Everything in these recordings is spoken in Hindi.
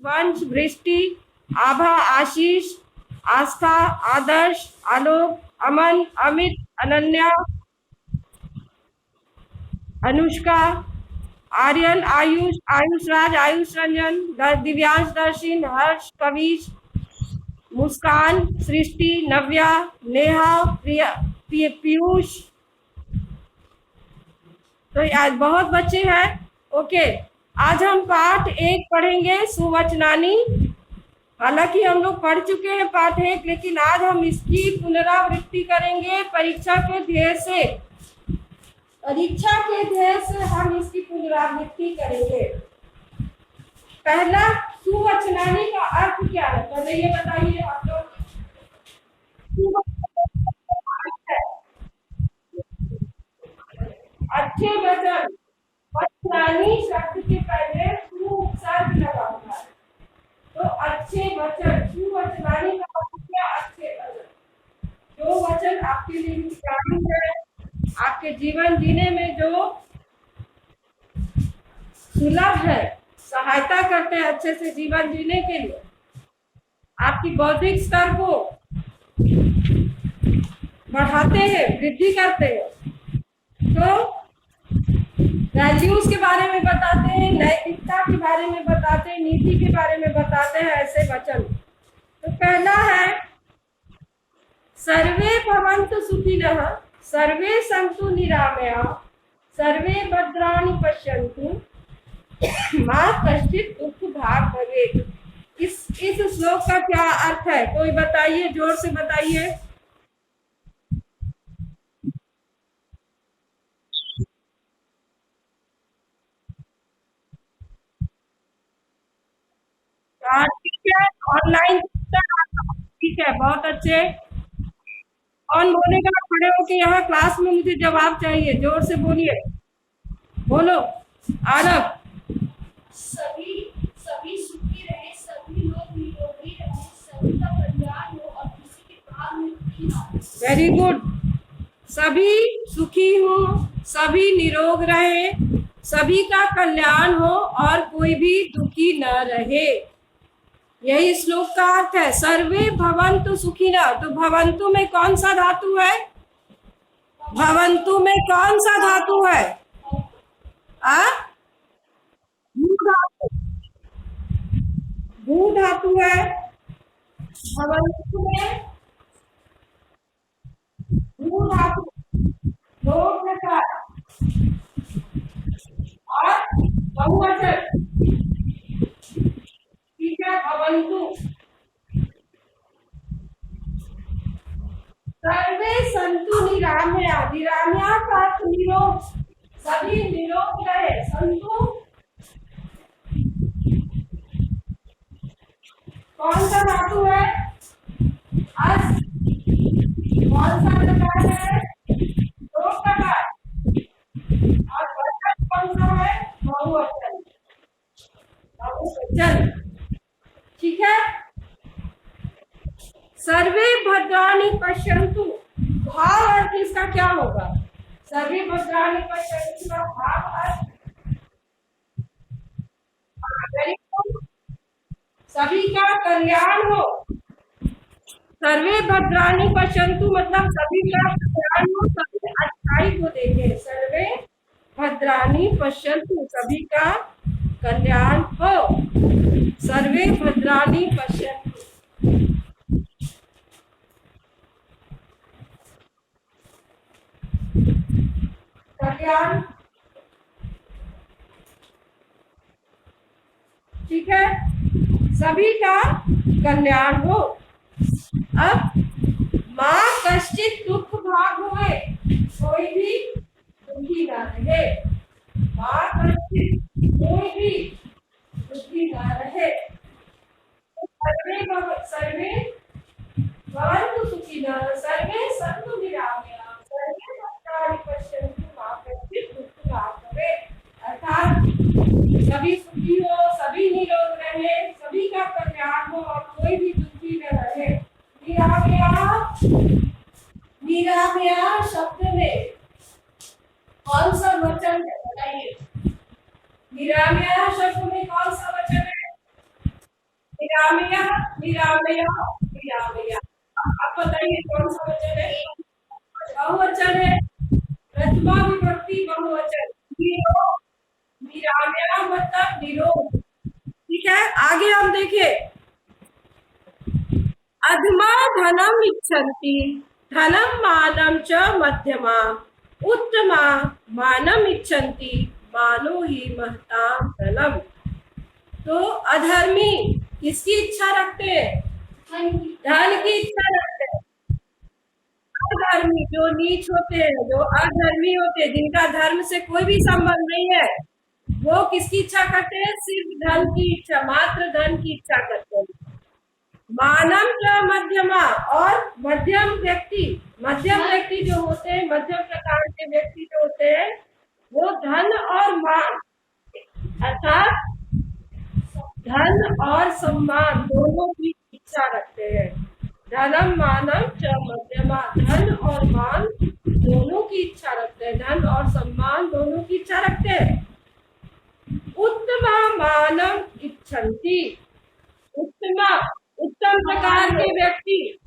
वंश, वृष्टि, आभा, आशीष, आस्था, आदर्श, आलोक, अमन, अमित, अनन्या, अनुष्का, आर्यन, आयुष, आयुष राज, आयुष रंजन, दिव्यांश, दर्शन, हर्ष, कविश, मुस्कान, सृष्टि, नव्या, नेहा, प्रिया, पीयूष। तो आज बहुत बच्चे हैं। ओके, आज हम पाठ 1 पढ़ेंगे, सुवचनानी। हालांकि हम लोग पढ़ चुके हैं पाठ 1, लेकिन आज हम इसकी पुनरावृत्ति करेंगे परीक्षा के ध्येय से। परीक्षा के ध्येय से हम इसकी पुनरावृत्ति करेंगे। पहला, सुवचनानी का अर्थ क्या है, पहले ये बताइए आप लोग। अच्छे वचन, वचनानी शब्द के पहले सु उपसर्ग लगा हुआ है, तो अच्छे वचन, सुवचनानी का अर्थ क्या, अच्छे वचन। जो वचन आपके लिए हितकारी है, आपके जीवन जीने में जो सुलभ है, सहायता करते हैं अच्छे से जीवन जीने के लिए, आपकी बौद्धिक स्तर को बढ़ाते हैं, वृद्धि करते हैं। तो वैल्यूज के बारे में बताते हैं, नैतिकता के बारे में बताते हैं, नीति के बारे में बताते हैं ऐसे वचन। तो पहला है, सर्वे भवन्तु सुखिनः, सर्वे सन्तु निरामयाः, सर्वे भद्राणि पश्यन्तु, मा कश्चित् दुःख भाग् भवेत्। इस श्लोक का क्या अर्थ है, कोई बताइए, जोर से बताइए। ठीक है, ऑनलाइन ठीक है, बहुत अच्छे। कौन बोलेगा, खड़े होके यहाँ क्लास में मुझे जवाब चाहिए, जोर से बोलिए, बोलो। आरव, सभी सभी सुखी रहे, सभी लोग निरोगी रहे, सभी का कल्याण हो और किसी के भाग में दुखी ना हो। Very good. सभी सुखी हो, सभी निरोग रहे, सभी का कल्याण हो और कोई भी दुखी न रहे, यही श्लोक का अर्थ है। सर्वे भवन्तु सुखिनः, तो भवन्तु में कौन सा धातु है, भवन्तु में कौन सा धातु है, भू धातु है। भवन्तु में भू धातु, दो प्रकार, और बहुवचन, ठीक है। भवन्तु, सर्वे सन्तु निरामयाः, निरामयाः का अर्थ निरोग, सभी निरोग रहे। सन्तु कौन सा धातु है, अस, कौन सा प्रकार है, दो प्रकार, और वचन कौन सा है, बहुवचन, बहुवचन, ठीक है। सर्वे भद्राणि पश्यन्तु, भाव अर्थ इसका क्या होगा, सर्वे भद्राणि पश्यन्तु का भाव अर्थ, सभी का कल्याण हो। सर्वे भद्राणि पश्यन्तु मतलब सभी का कल्याण हो, सभी अच्छाई को देखे। सर्वे भद्राणि पश्यन्तु, सभी का कल्याण हो। सर्वे भद्राणि पश्यन्तु, कल्याण, ठीक है, सभी का कल्याण हो। अब माँ कश्चित् दुःख भाग् भवेत्, कोई भी दुखी न रहे, माँ कश्चित्, कोई भी दुखी न रहे। सर्वे भवन्तु सुखिनः, सर्वे सन्तु निरामयाः, सर्वे भद्राणि पश्यन्तु, मा कश्चित् दुःख भाग् भवेत्। अर्थात सभी सुखी हो, सभी निरोग रहे, सभी का कल्याण हो और कोई भी दुखी न रहे। निरामयाः, निरामयाः शब्द में कौन सा वचन है, बताइए। निरामयाः शब्द में कौन सा वचन है, निरामयः, निरामयः, निरामयः। आप बताइए कौन सा वचन है? बहुवचन है। प्रथमा विभक्ति बहुवचन। निरामयः मतलब निरोग। ठीक है, आगे हम देखें। अधमा धनम इच्छन्ति, धनम मानम च मध्यमा, उत्तमा मानम इच्छन्ति, मानो ही महताम धनम। तो अधर्मी किसकी इच्छा रखते हैं? धन की इच्छा रखते हैं। अधर्मी जो नीच होते हैं, जो अधर्मी होते हैं, जिनका धर्म से कोई भी संबंध नहीं है, वो किसकी इच्छा करते हैं? सिर्फ धन की इच्छा, मात्र धन की इच्छा करते हैं। मानव च मध्यमा, और मध्यम व्यक्ति, मध्यम व्यक्ति जो होते हैं, मध्यम प्रकार के व्यक्ति जो होते हैं, वो धन और मान अर्थात धन और सम्मान दोनों की इच्छा रखते हैं। धनम मानव च मध्यमा, धन और मान दोनों की इच्छा रखते हैं, धन और सम्मान दोनों की इच्छा रखते हैं। उत्तमा मानव इच्छन्ति, उत्तमा उत्तम प्रकार के व्यक्ति,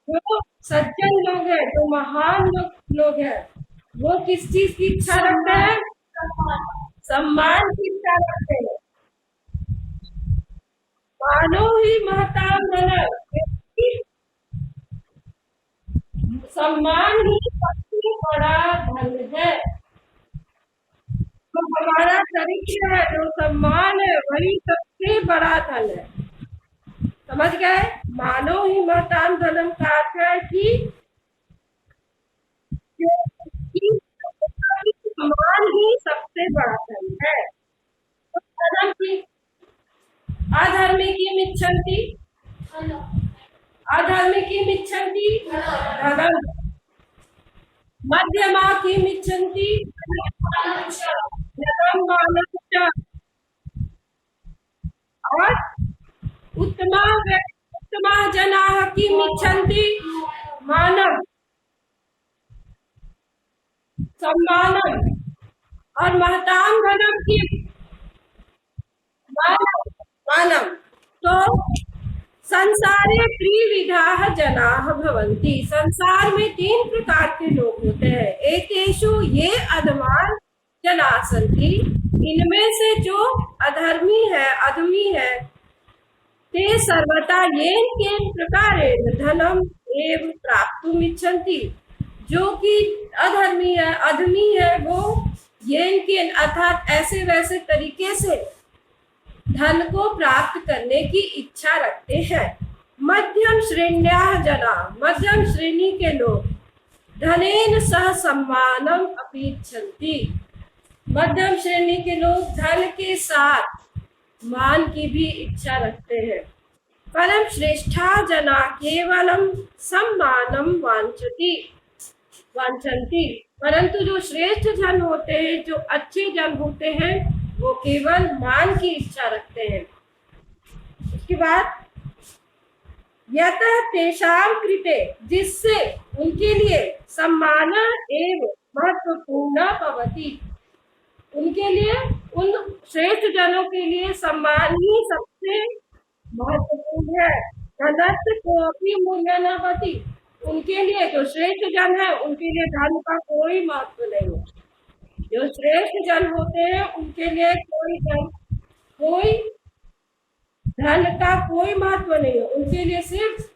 जो सज्जन लोग हैं, जो महान लोग हैं, वो किस चीज की इच्छा रखते हैं? सम्मान की इच्छा रखते हैं। मानो ही महताम धनम, सम्मान ही सबसे बड़ा धन है। तो हमारा चरित्र है, जो सम्मान है, वही सबसे बड़ा धन है। समझ गए? मानो ही महताम धनम का अर्थ है कि सम्मान ही सबसे बड़ा धन है। तो धनम की अधर्मी की इच्छन्ति, अधर्मी की इच्छन्ति धनम, मध्यमा की इच्छन्ति धनम मानव च, और उत्तमा जनाः की इच्छन्ति मानव सम्मानम, और महताम धनम की मानव। तो संसारे त्रिविधाः जनाः भवन्ति, संसार में 3 प्रकार के लोग होते हैं। एकेषु ये अधमाः जनाः सन्ति, इनमें से जो अधर्मी है, अधमी है, ते सर्वथा येन केन प्रकारेण धनम एव प्राप्तुम इच्छन्ति, जो कि अधर्मी है, अधमी है, वो येन केन अर्थात ऐसे वैसे तरीके से धन को प्राप्त करने की इच्छा रखते हैं। मध्यम श्रेण्याः जनाः, मध्यम श्रेणी के लोग धनेन सह सम्मानम अपि इच्छन्ति, मध्यम श्रेणी के लोग धन के साथ मान की भी इच्छा रखते हैं। परम श्रेष्ठा जना केवलम सम्मानम वांछन्ति, परंतु जो श्रेष्ठ जन होते हैं, जो अच्छे जन होते हैं, वो केवल मान की इच्छा रखते हैं। उसके बाद यतः तेषां कृते, जिससे उनके लिए सम्मान एवं महत्वपूर्ण भवति, उनके लिए, उन श्रेष्ठ जनों के लिए सम्मान ही सबसे महत्वपूर्ण है। धनस्य कोऽपि मूल्य न भवति, उनके लिए जो श्रेष्ठ जन है, उनके लिए धन का कोई महत्व नहीं है। जो श्रेष्ठ जन होते हैं, उनके लिए कोई धन का कोई महत्व नहीं है, उनके लिए सिर्फ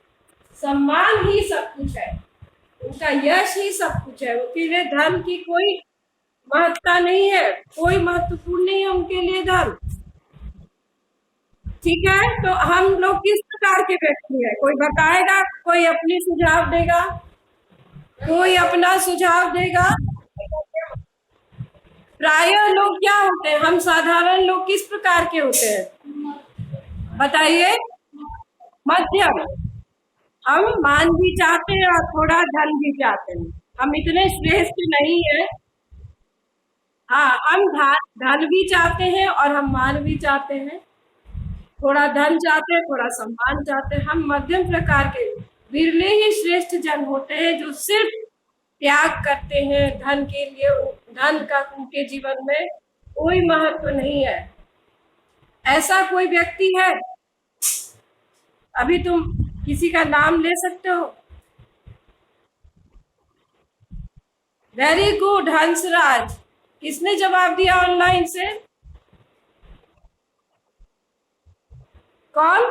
सम्मान ही सब कुछ है, उनका यश ही सब कुछ है। उनके लिए धन की कोई महत्ता नहीं है, कोई महत्वपूर्ण नहीं है उनके लिए धन। ठीक है, तो हम लोग किस प्रकार के व्यक्ति हैं? कोई बताएगा, कोई अपनी सुझाव देगा, कोई अपना सुझाव देगा। प्रायः लोग क्या होते हैं, हम साधारण लोग किस प्रकार के होते हैं? बताइए। मध्यम, हम मान भी चाहते हैं और थोड़ा धन भी चाहते हैं, हम इतने श्रेष्ठ नहीं है। हाँ, हम धन भी चाहते हैं और हम मान भी चाहते हैं, थोड़ा धन चाहते हैं, थोड़ा सम्मान चाहते हैं। हम मध्यम प्रकार के, विरले ही श्रेष्ठ जन होते हैं जो सिर्फ त्याग करते हैं धन के लिए। धन का उनके जीवन में कोई महत्व नहीं है। ऐसा कोई व्यक्ति है? अभी तुम किसी का नाम ले सकते हो? Very good Hansraj. किसने जवाब दिया ऑनलाइन से? कौन?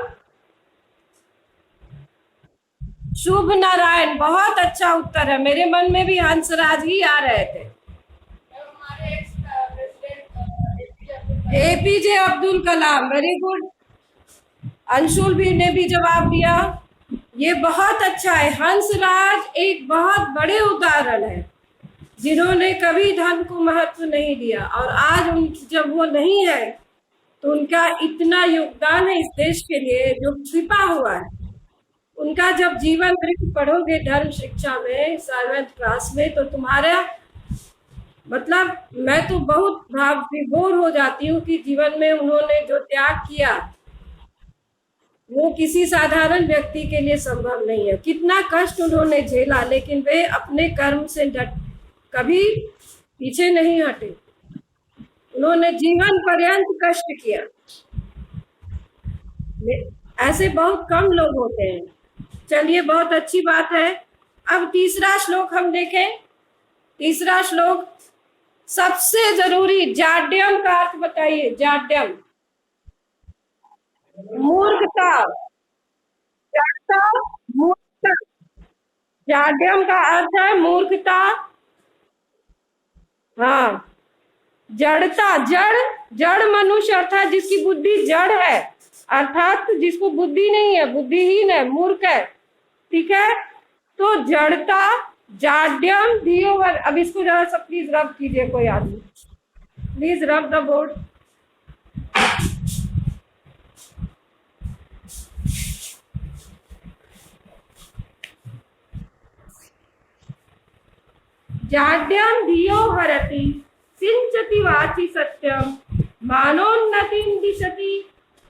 शुभ नारायण, बहुत अच्छा उत्तर है। मेरे मन में भी हंसराज ही आ रहे थे। हमारे ex president APJ Abdul Kalam, very good. Anshul भी ने भी जवाब दिया। ये बहुत अच्छा है। हंसराज एक बहुत बड़े उदाहरण है जिन्होंने कभी धन को महत्व नहीं दिया, और आज जब वो नहीं है तो उनका इतना योगदान है इस देश के लिए जो छिपा हुआ है। उनका जब जीवन वृत्त पढ़ोगे धर्म शिक्षा में 7th क्लास में, तो तुम्हारा मतलब मैं तो बहुत भाव विभोर हो जाती हूँ कि जीवन में उन्होंने जो त्याग किया वो किसी साधारण व्यक्ति के लिए संभव नहीं है। कितना कष्ट उन्होंने झेला, लेकिन वे अपने कर्म से कभी पीछे नहीं हटे। उन्होंने जीवन पर्यंत कष्ट किया। ऐसे बहुत कम लोग होते हैं। चलिए, बहुत अच्छी बात है। अब तीसरा श्लोक हम देखें। तीसरा श्लोक सबसे जरूरी, जाड्यम का अर्थ बताइए। जाड्यम मूर्खता, जड़ता, मूर्खता। जाड्यम का अर्थ है मूर्खता। हाँ, जड़ता, जड़ मनुष्य अर्थात जिसकी बुद्धि जड़ है, अर्थात जिसको बुद्धि नहीं है, बुद्धिहीन है, मूर्ख है। ठीक है, तो जड़ता, जाड्यम, दियोवर। अब इसको जरा सा प्लीज रब कीजिए कोई आदमी, प्लीज रब द बोर्ड। जाड्यम धियो हरति सिंचति वाचि सत्यम मानोन्नतिं दिशति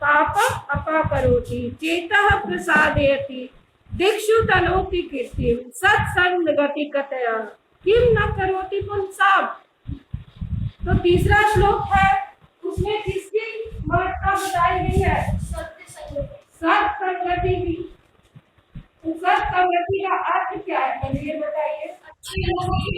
पापम अपाकरोति चेतः प्रसादयति दिक्षु तनोति कीर्तिम सत्संग गति कतया किम न करोति पुंसाम। तो तीसरा श्लोक है, उसमें किसकी महत्ता बताई गई है? सत्संगति की। सत्संगति का अर्थ क्या है, मुझे ये बताइए। अच्छे लोगों की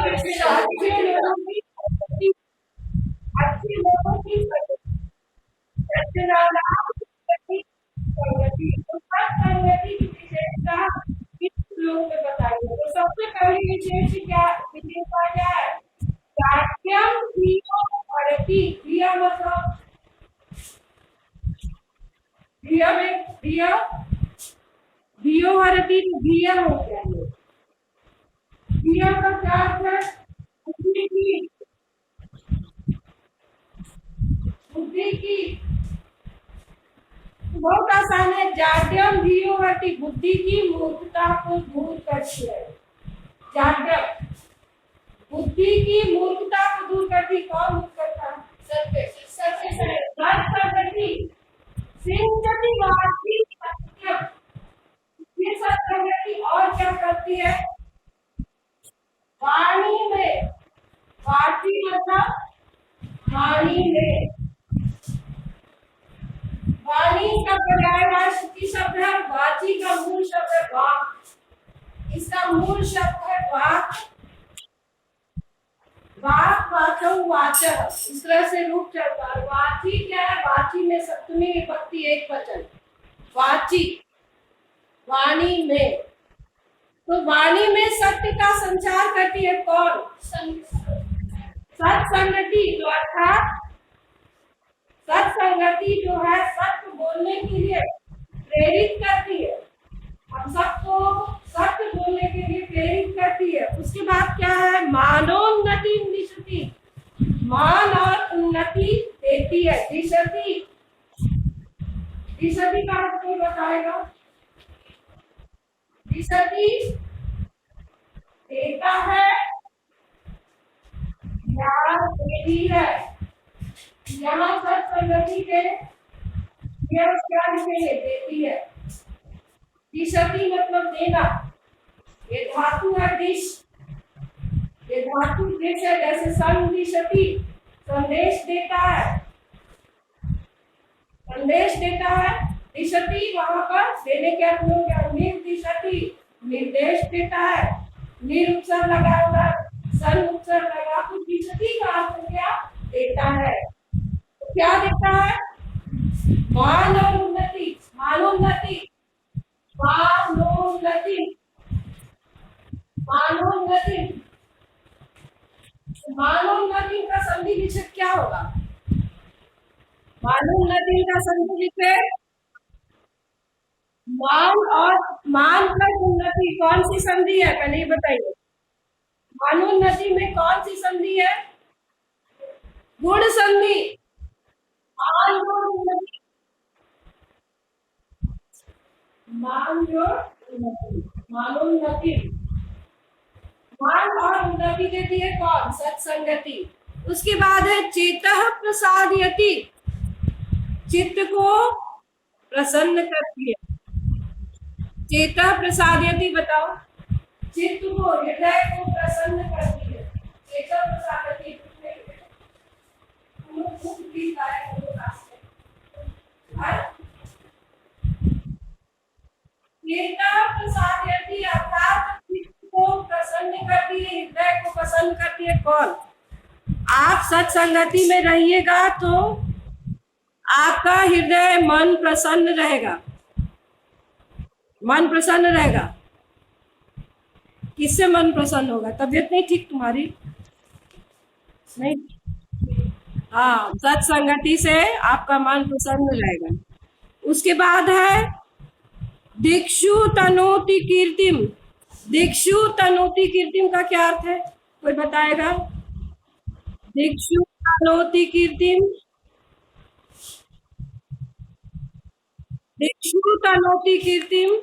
संगति की विशेषता इस श्लोक में बताइए। तो सबसे पहली विशेषता क्या है? जाड्यम धियो हरति। धिया मतलब धियो हरति, धिया हो गया। धिया का क्या अर्थ है? बुद्धि की। बहुत आसान है। जाड्यम धियो हरति, बुद्धि की मूर्खता को दूर करती है। जाड्यम बुद्धि की मूर्खता को दूर करती। कौन दूर करता है? सत्संगति। सिंचति वाचि सत्यम। ये सत्संगति और क्या करती है? वाणी में, वाची मतलब वाणी में। वाणी का पर्यायवाची शब्द है, वाची का मूल शब्द है वाक। इसका मूल शब्द है वाक। वाक, वाचौ, वाचः, इस तरह से रूप चलता है। वाची क्या है? वाची में सप्तमी विभक्ति एक वचन, वाची, वाणी में। तो वाणी में सत्य का संचार करती है कौन? सत्संगति। तो अर्थात सत्संगति जो है सत्य बोलने के लिए प्रेरित करती है। हम सबको सत्य बोलने के लिए प्रेरित करती है। उसके बाद क्या है? मानोन्नति दिशति, मान और उन्नति देती है। दिशति, दिशति का अर्थ कोई बताएगा? दिशति देता है, ज्ञान देती है। यहाँ सत्संगति के देती है। दिशति मतलब देना। ये धातु है दिश। ये धातु दिश है, जैसे संदिशति, संदेश देता है, संदेश देता है। दिशति दिशति वहां पर देने के अर्थ में हो गया निर्दिशति, निर्देश देता है। निर उपसर्ग लगा हुआ, सन उपसर्ग लगा तो दिशति का अर्थ क्या देता है? तो क्या देता है? मान और उन्नति, मानोन्नति, मानोन्नति, मानोन्नति। मानोन्नति का संधि विच्छेद क्या होगा? मानोन्नति का संधि विच्छेद मान और मान प्लस उन्नति कौन सी संधि है? पहले ये बताइए, मानोन्नति में कौन सी संधि है? गुण संधि। मान और उन्नति, मान और उन्नति, मानोन्नति। मान और उन्नति देती है कौन? सत्संगति। उसके बाद है चेतः प्रसादयति, चित्त को प्रसन्न करती है। चेतः प्रसादयति बताओ, चित्त को, हृदय को प्रसन्न करती है। चेतः प्रसादयति चेतः प्रसादयति अर्थात चित्त को प्रसन्न करती है, हृदय को प्रसन्न करती है। कौन? आप सत्संगति में रहिएगा तो आपका हृदय मन प्रसन्न रहेगा। मन प्रसन्न रहेगा। किससे मन प्रसन्न होगा? तबीयत नहीं ठीक तुम्हारी? नहीं, हाँ, सत्संगति से आपका मन प्रसन्न रहेगा। उसके बाद है दिक्षु तनोति कीर्तिम। दिक्षु तनोति कीर्तिम का क्या अर्थ है? कोई बताएगा? दिक्षु तनोति कीर्तिम, दिक्षु तनोति कीर्तिम,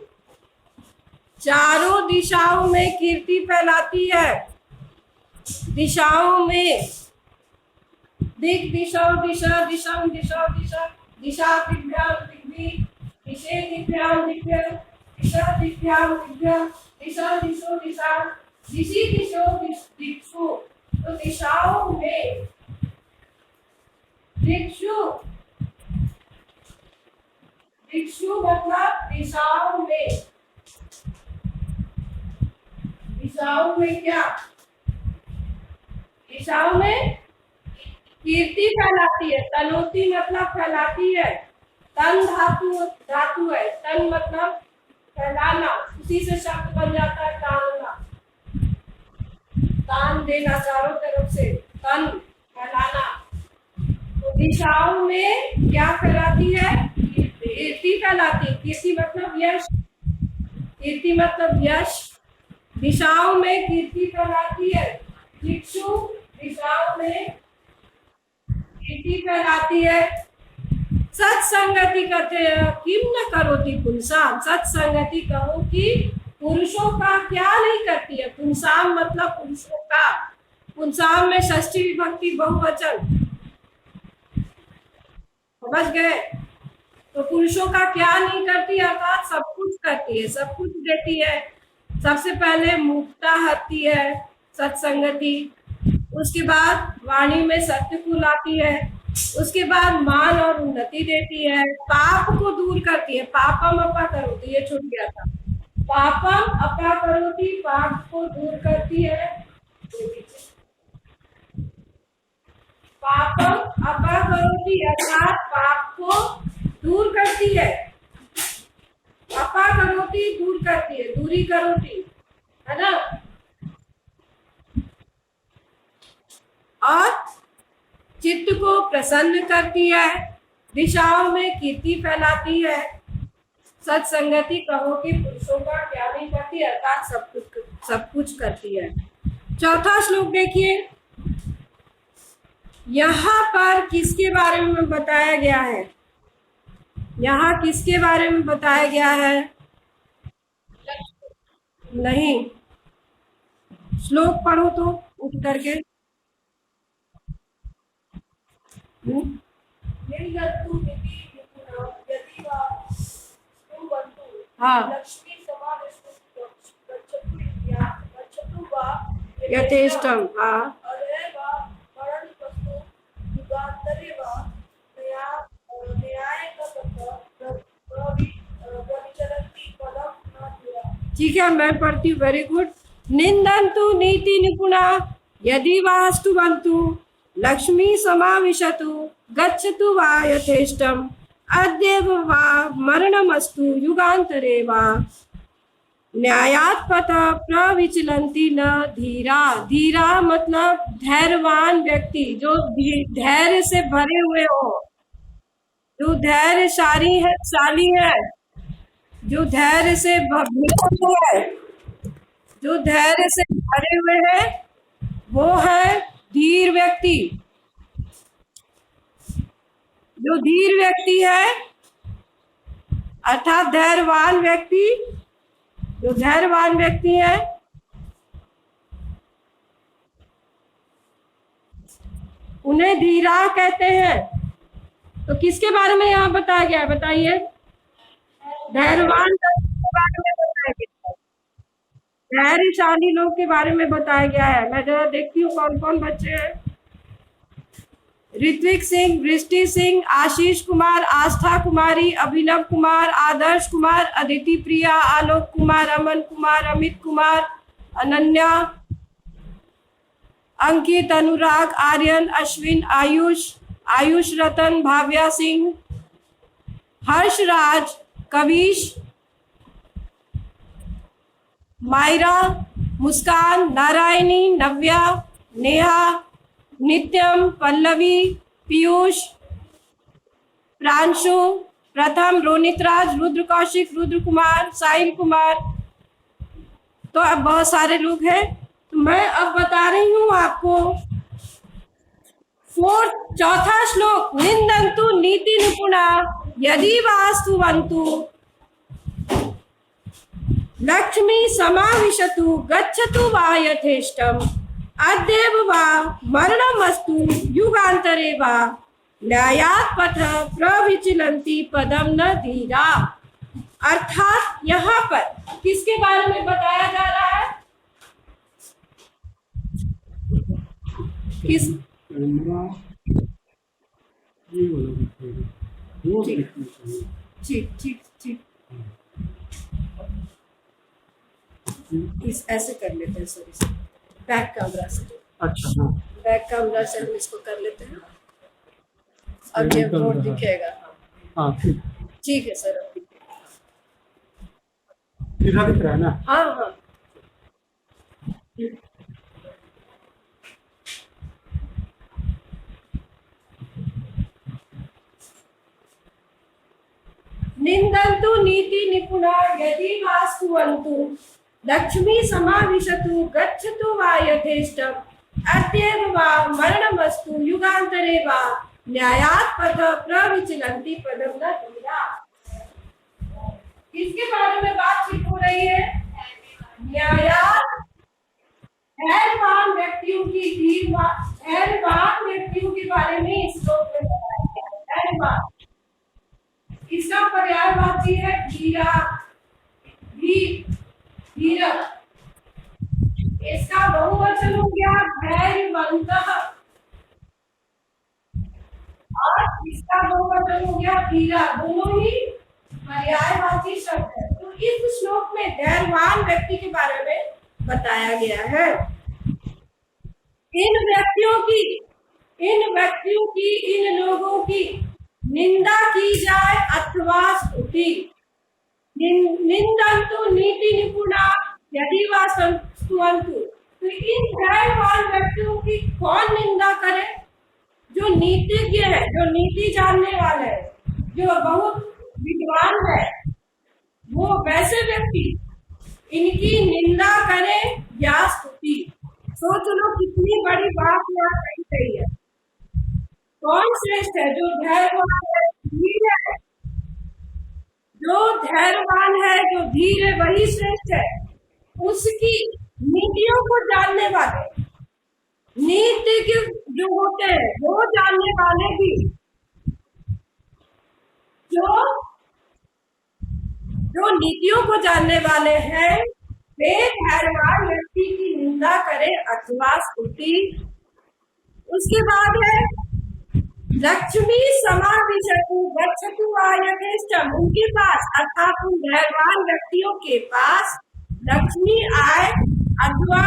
चारों दिशाओं में कीर्ति फैलाती है। दिशाओं में, दिक दिशा दिशा दिशा दिशा दिशा दिशा दिव्यां दिव्य, दिशे दिव्यां दिव्य, दिशा दिव्यां दिव्य, दिशा दिशो दिशा, दिशि दिशो दिक्षु। तो दिशाओं में दिक्षु, दिक्षु मतलब दिशाओं में। दिशाओं में क्या? दिशाओं में कीर्ति फैलाती है। तनोति मतलब फैलाती है। तन धातु है। तन मतलब फैलाना, उसी से शब्द बन जाता है तानना, तान देना चारों तरफ से, तन फैलाना। तो दिशाओं में क्या फैलाती है? कीर्ति फैलाती। कीर्ति मतलब यश, कीर्ति मतलब यश। दिशाओं में कीर्ति फैलाती है। दिक्षु दिशाओं में कीर्ति फैलाती है। सत्संगति कहते हैं किम न करोति पुंसाम। सत्संगति कहो कि पुरुषों का क्या नहीं करती है। पुंसाम मतलब पुरुषों का। पुंसाम में षष्ठी विभक्ति बहुवचन, समझ गए? तो पुरुषों का क्या नहीं करती, अर्थात सब कुछ करती है, सब कुछ देती है। सबसे पहले मुक्ता हती है सत्संगति, उसके बाद वाणी में सत्य को लाती है, उसके बाद मान और उन्नति देती है, पाप को दूर करती है। पापम अपा करोति, ये छूट गया था। पापम अपा करोति, पाप को दूर करती है। पापम अपा करोति अर्थात पाप को दूर करती है। अपा करोति दूर करती है, दूरी करोति, है ना? और चित्त को प्रसन्न करती है। दिशाओं में कीर्ति फैलाती है। सत्संगति कहो कि पुरुषों का क्या नहीं करती, अर्थात सब कुछ करती है। चौथा श्लोक देखिए, यहाँ पर किसके बारे में बताया गया है? यहाँ किसके बारे में बताया गया है? नहीं, श्लोक पढ़ो तो उठ करके। हाँ, यथेष्टम। हाँ, ठीक है, मैं पढ़ती हूँ। Very good. निंदन्तु नीति निपुणा यदि वास्तुवन्तु लक्ष्मी समाविशतु गच्छतु वा यथेष्टम अद्यैव वा मरणमस्तु युगान्तरे वा न्यायात् पथ प्रविचलन्ति न धीरा। धीरा मतलब धैर्यवान व्यक्ति, जो धैर्य से भरे हुए हो, जो धैर्यशाली है, जो धैर्य से भरे हुए है, जो धैर्य से भरे हुए है, वो है धीर व्यक्ति। जो धीर व्यक्ति है अर्थात धैर्यवान व्यक्ति, जो धैर्यवान व्यक्ति है उन्हें धीरा कहते हैं। तो किसके बारे में यहाँ बताया गया है बताइए? धैर्यवान व्यक्ति के बारे में बताया गया है, धैर्यशाली लोग के बारे में बताया गया है। मैं जरा देखती हूँ कौन कौन बच्चे हैं। ऋत्विक सिंह, वृष्टि सिंह, आशीष कुमार, आस्था कुमारी, अभिनव कुमार, आदर्श कुमार, अदिति प्रिया, आलोक कुमार, अमन कुमार, अमित कुमार, अनन्या, अंकित, अनुराग, आर्यन, अश्विन, आयुष रतन, भाव्या सिंह, हर्षराज, कविश, मायरा, मुस्कान, नारायणी, नव्या, नेहा, नित्यम, पल्लवी, पीयूष, प्रांशु, प्रथम, रोनित राज, रुद्र कौशिक, रुद्र कुमार, साहिल कुमार। तो अब बहुत सारे लोग हैं। तो मैं अब बता रही हूँ आपको चौथा श्लोक। निंदन्तु नीति निपुणा यदि वास्तुवन्तु लक्ष्मी समाविशतु गच्छतु वा यथेष्टम अद्यैव वा मरणमस्तु युगान्तरे वा न्यायात् पथ प्रविचलन्ति पदम न धीरा। अर्थात यहाँ पर किसके बारे में बताया जा रहा है? किस ठीक ठीक ठीक इस ऐसे कर लेते हैं। सॉरी, बैक कैमरा से। अच्छा, हाँ, बैक कैमरा से हम इसको कर लेते हैं। अब ये बोर्ड दिखेगा। हाँ ठीक है सर। अब दिख रहा है ना? हाँ हाँ। निंदन्तु नीति निपुणा यदि वास्तुवन्तु लक्ष्मी समाविशतु गच्छतु वा यथेष्टम अद्यैव वा मरणमस्तु युगान्तरे वा न्यायात् पथ प्रविचलन्ति पदम न धीरा। किसके बारे में बातचीत हो रही है? न्यायात्, धैर्यवान व्यक्तियों की, धैर्यवान व्यक्तियों के बारे में इस श्लोक में बताया गया है। धैर्यवान, इसका पर्यायवाची है धीरा, धीरज। इसका बहुवचन हो गया धैर्यवन्तः और इसका बहुवचन हो गया धीरा। दोनों ही पर्यायवाची शब्द है। तो इस श्लोक में धैर्यवान व्यक्ति के बारे में बताया गया है। इन लोगों की निंदा की जाए अथवा स्तुति। निंदन्तु नीति निपुणा यदि वास्तुवन्तु। तो इन धैर्यवान व्यक्तियों की कौन निंदा करे? जो नीतिज्ञ है, जो नीति जानने वाले है, जो बहुत विद्वान है, वो वैसे व्यक्ति इनकी निंदा करे या स्तुति। सोच लो कितनी बड़ी बात यहाँ कही गई है। कौन श्रेष्ठ है? जो धैर्यवान है, धीर है। जो धैर्यवान है, जो धीर है, वही श्रेष्ठ है। उसकी नीतियों को जानने वाले, नीतिज्ञ जो होते हैं, वो जानने वाले भी, जो नीतियों को जानने वाले हैं, वे धैर्यवान व्यक्ति की निंदा करें अथवा स्तुति। उसके बाद है लक्ष्मी समाविशतु गच्छतु वा यथेष्टम। उनके पास अर्थात उन धैर्यवान व्यक्तियों के पास लक्ष्मी आए अथवा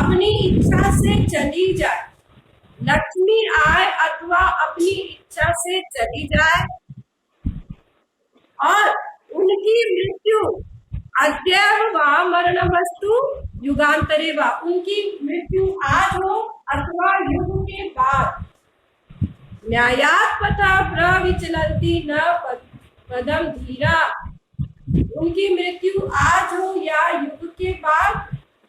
अपनी इच्छा से चली जाए। लक्ष्मी आए अथवा अपनी इच्छा से चली जाए और उनकी मृत्यु अद्यैव वा मरणमस्तु युगांतरे वा, उनकी मृत्यु आज हो अथवा युग के बाद। न्यायात् पथा प्रविचलन्ति न पदम धीरा, उनकी मृत्यु आज हो या युग के बाद,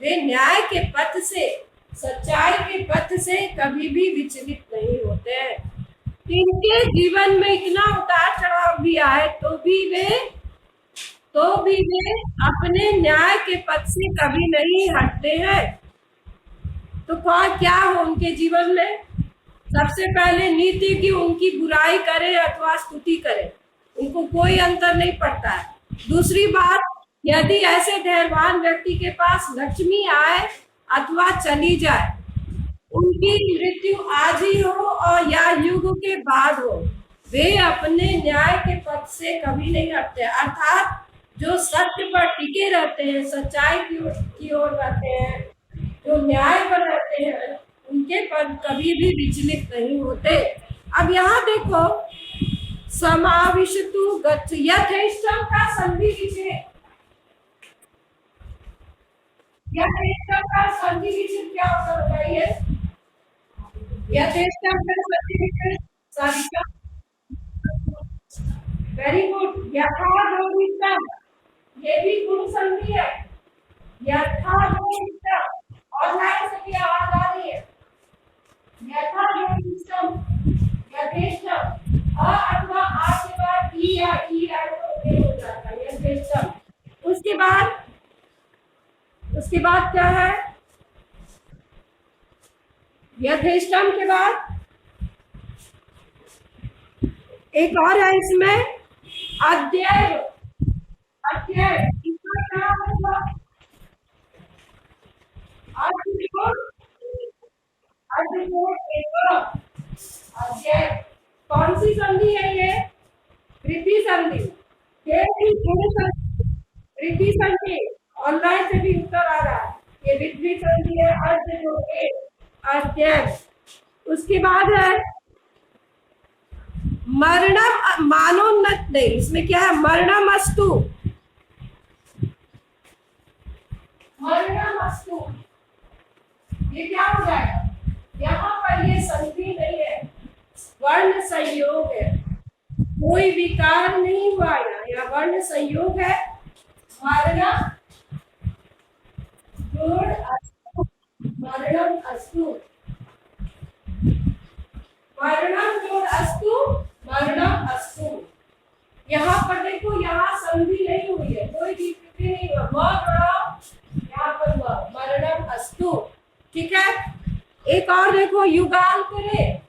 वे न्याय के पथ से, सच्चाई के पथ से कभी भी विचलित नहीं होते हैं। इनके जीवन में इतना उतार चढ़ाव भी आए तो भी वे अपने न्याय के पथ से कभी नहीं हटते हैं। तो क्या हो उनके जीवन में? सबसे पहले नीति की उनकी बुराई करे अथवा स्तुति करे, उनको कोई अंतर नहीं पड़ता है। दूसरी बात, यदि ऐसे धैर्यवान व्यक्ति के पास लक्ष्मी आए अथवा चली जाए, उनकी मृत्यु आज ही हो और या युग के बाद हो, वे अपने न्याय के पथ से कभी नहीं हटते। अर्थात जो सत्य पर टिके रहते हैं, सच्चाई की ओर रहते हैं, जो न्याय पर रहते हैं, उनके पद कभी भी विचलित नहीं होते। अब यहाँ देखो, समाविशतु गच्छ, यथेष्टम का संधि विच्छेद, यथेष्टम का संधि विच्छेद क्या होता है बताइए? यथेष्टम का संधि विच्छेद साधिका, वेरी गुड। यथायोनिष्टम, ये भी गुण संधि है। यथायोनिष्टम, ऑनलाइन से भी आवाज आ रही है। यथायोनिष्टम, यथेष्टम, अथवा आ के बाद ई या ई आए तो ए हो जाता है, यथेष्टम। उसके बाद क्या है? यथेष्टम के बाद एक और है इसमें, अद्यैव। अद्यैव इसका क्या होगा? अद्यैव कौन सी संधि है ये? वृद्धि संधि। वृद्धि संधि, ऑनलाइन से भी उत्तर आ रहा है। ये वृद्धि संधि है, अर्ध जो अद्यैव। उसके बाद है मरणम, मानोन्नत नहीं, इसमें क्या है? मरणमस्तु, मरणमस्तु, ये क्या हो जाएगा? यहाँ पर ये संधि नहीं है, वर्ण संयोग है, कोई विकार नहीं हुआ या वर्ण संयोग है। मरणम जोड़ अस्तु, मरणम अस्तु, मरणम जोड़ अस्तु, मरणम अस्तु। यहाँ पर देखो, यहाँ संधि नहीं हुई है, कोई भी विकृति नहीं हुआ, यहाँ पर मरणम अस्तु, ठीक है। एक और देखो, युगांतरे,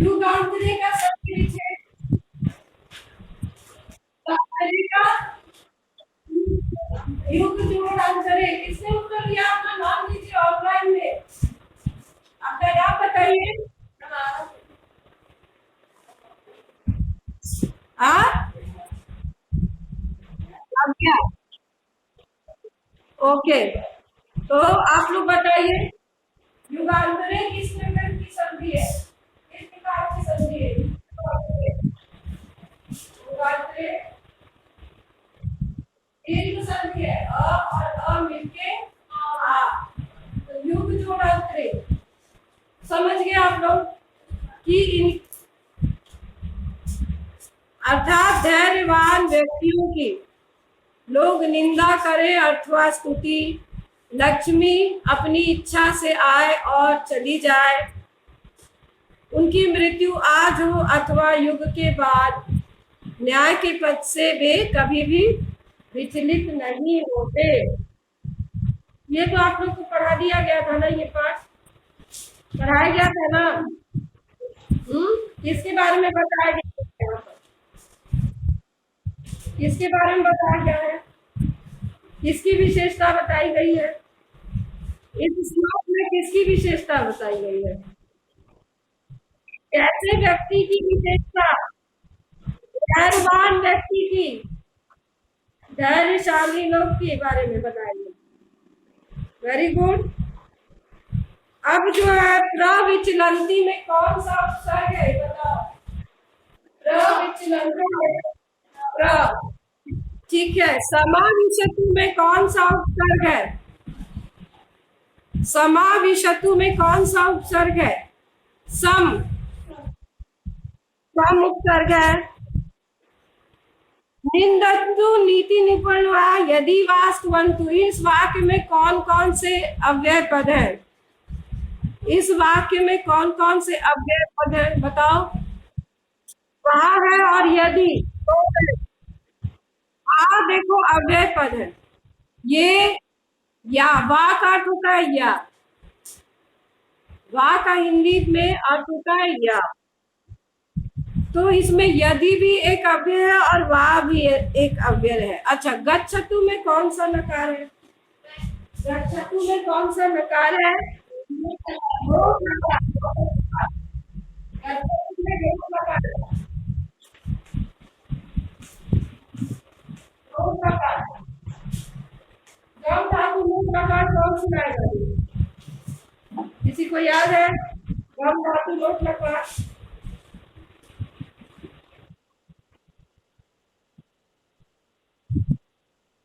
युगांतरे का संधि विच्छेद युग जोड़ अंतरे। किसने उत्तर दिया? अपना नाम लीजिए ऑनलाइन में, अपना नाम बताइए। अब क्या? ओके, तो आप लोग बताइए, युगांतरे किस प्रकार की संधि है? किस प्रकार की संधि है युगांतरे? दीर्घ संधि है, अ और अ मिलके आ, तो युग जोड़ांतरे। समझ गए आप लोग कि अर्थात धैर्यवान व्यक्तियों की लोग निंदा करें अथवा स्तुति, लक्ष्मी अपनी इच्छा से आए और चली जाए, उनकी मृत्यु आज हो अथवा युग के बाद, न्याय के पथ से वे कभी भी विचलित नहीं होते। ये तो आप लोग को पढ़ा दिया गया था ना, ये पाठ पढ़ाया गया था ना। किसके बारे में बताया गया? किसके बारे में बताया गया है? किसकी विशेषता बताई गई है? इस श्लोक में किसकी विशेषता बताई गई है? ऐसे व्यक्ति की विशेषता, धैर्यवान व्यक्ति की, धैर्यशाली लोग के बारे में बताइए। Very good. अब जो है प्रविचलंती में कौन सा उपसर्ग है बताओ। प्रविचलंती में प्र, ठीक है। समाविशतु में कौन सा उपसर्ग है। समाविशतु में कौन सा उपसर्ग है। सम उपसर्ग है। निंदतु नीति निपुण वा यदि वास्तवंतु, इस वाक्य में कौन कौन से अव्यय पद है। इस वाक्य में कौन कौन से अव्यय पद है बताओ। वहा है और यदि तो आ देखो अव्यय पद है। ये या वा का अर्थ होता है या, वा का हिंदी में अर्थ होता है या। तो इसमें यदि भी एक अव्यय है और वा भी एक अव्यय है। अच्छा, गच्छतु में कौन सा नकार है। गच्छतु में कौन सा नकार है। किसी को याद है। गम धातु लोट लकार।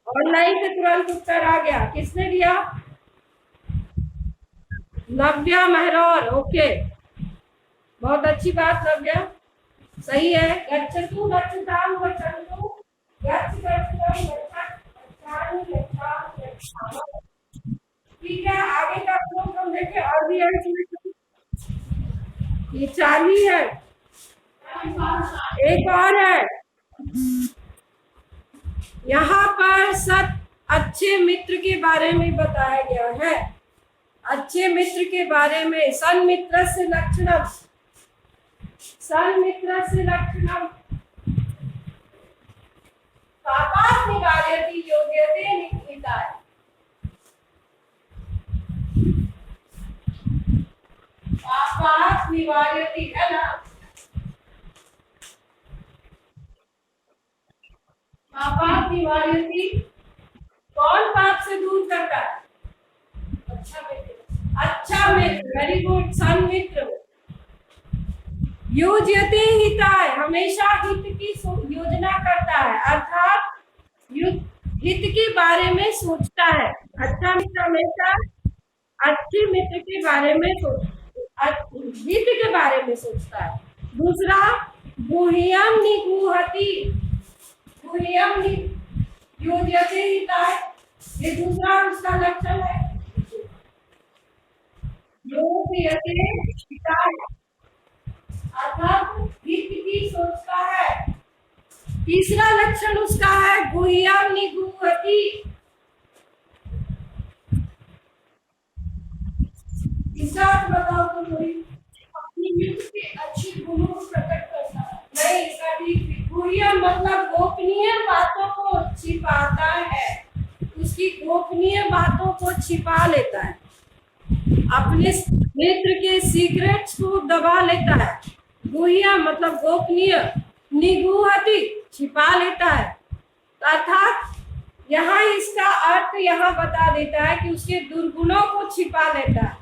ऑनलाइन से तुरंत उत्तर आ गया। किसने दिया। नव्या महरौर। ओके, बहुत अच्छी बात नव्या, सही है। गच्छतु गच्छताम गच्छन्तु गच्छ गच्छतम गच्छामि गच्छामि। ठीक है, आगे का श्लोक हम देखें। और भी है ये 4 ही है। एक और है। यहाँ पर अच्छे मित्र के बारे में बताया गया है। अच्छे मित्र के बारे में सन्मित्रस्य लक्षणम, सन्मित्रस्य लक्षणम पापात् निवारयति योग्यते निहिताय। पापात् निवारयति है ना। पापात् निवारयति कौन पाप से दूर करता है। अच्छा मित्र, अच्छा मित्र, वेरी गुड। सन्मित्र। योजयते हिताय, हमेशा हित की योजना करता है, अर्थात हित के बारे में सोचता है। अच्छा मित्र हमेशा अच्छे मित्र के बारे में हित के बारे में सोचता है। दूसरा, गुह्यम निगूहति, गुह्यम योजयते हिताय, ये दूसरा उसका लक्षण है। योजयते हिताय अर्थात हित की सोचता है। तीसरा लक्षण उसका है गुह्यम निगूहति। इसका अर्थ बताओ तो कोई। अपने मित्र के अच्छे गुणों को प्रकट करता है। नहीं, इसका ठीक। गुह्यम मतलब गोपनीय बातों को छिपाता है, उसकी गोपनीय बातों को छिपा लेता है, अपने मित्र के सीक्रेट्स को दबा लेता है। गुह्यम मतलब गोपनीय, निगूहति छिपा लेता है। अर्थात यहाँ इसका अर्थ यहाँ बता देता है कि उसके दुर्गुणों को छिपा लेता है।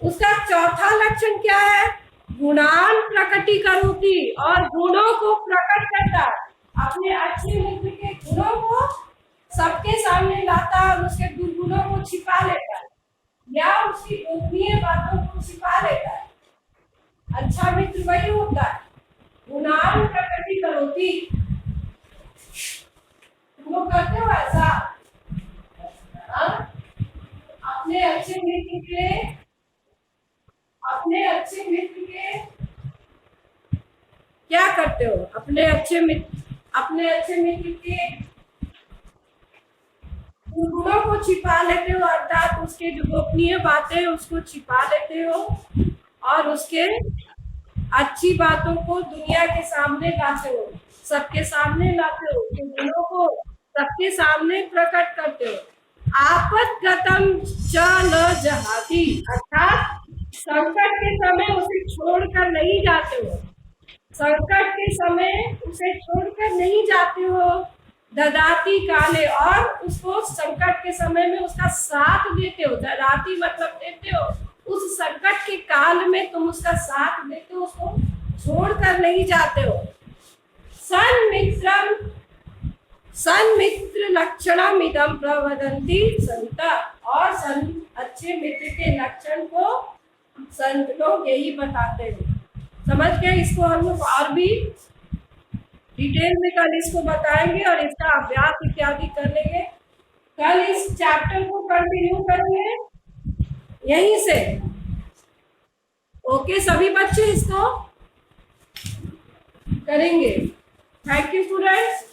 उसका चौथा लक्षण क्या है। गुणान प्रकटीकरोति, और गुणों को प्रकट करता है। अपने अच्छे मित्र के गुणों को सबके सामने लाता है और उसके दुर्गुणों को छिपा लेता है या उसकी गोपनीय बातों को छिपा लेता है। अच्छा मित्र वही होता है। गुणान प्रकटीकरोति। तुम लोग करते हो ऐसा। अपने अच्छे मित्र के क्या करते हो। अपने अच्छे मित्र के गुणों को छिपा लेते हो, अर्थात उसके जो गोपनीय बातें उसको छिपा लेते हो और उसके अच्छी बातों को दुनिया के सामने लाते हो, सबके सामने लाते हो, गुणों को सबके सामने प्रकट करते हो। आपतगतम च न जहाति, अर्थात संकट के समय उसे छोड़कर नहीं जाते हो। संकट के समय उसे छोड़कर नहीं जाते हो। ददाती काले, और उसको संकट के समय में उसका साथ देते हो। ददाती मतलब देते हो, उस संकट के काल में तुम उसका साथ देते हो, उसको छोड़कर नहीं जाते हो। सन्मित्र लक्षणम इदम प्रवदन्ति संता, और अच्छे मित्र के लक्षण को संत लोग यही बताते हैं। समझ गए? इसको हम लोग और भी डिटेल में कल इसको बताएंगे और इसका अभ्यास इत्यादि कर लेंगे। कल इस चैप्टर को कंटिन्यू करेंगे यहीं से। ओके सभी बच्चे, इसको करेंगे। Thank you students.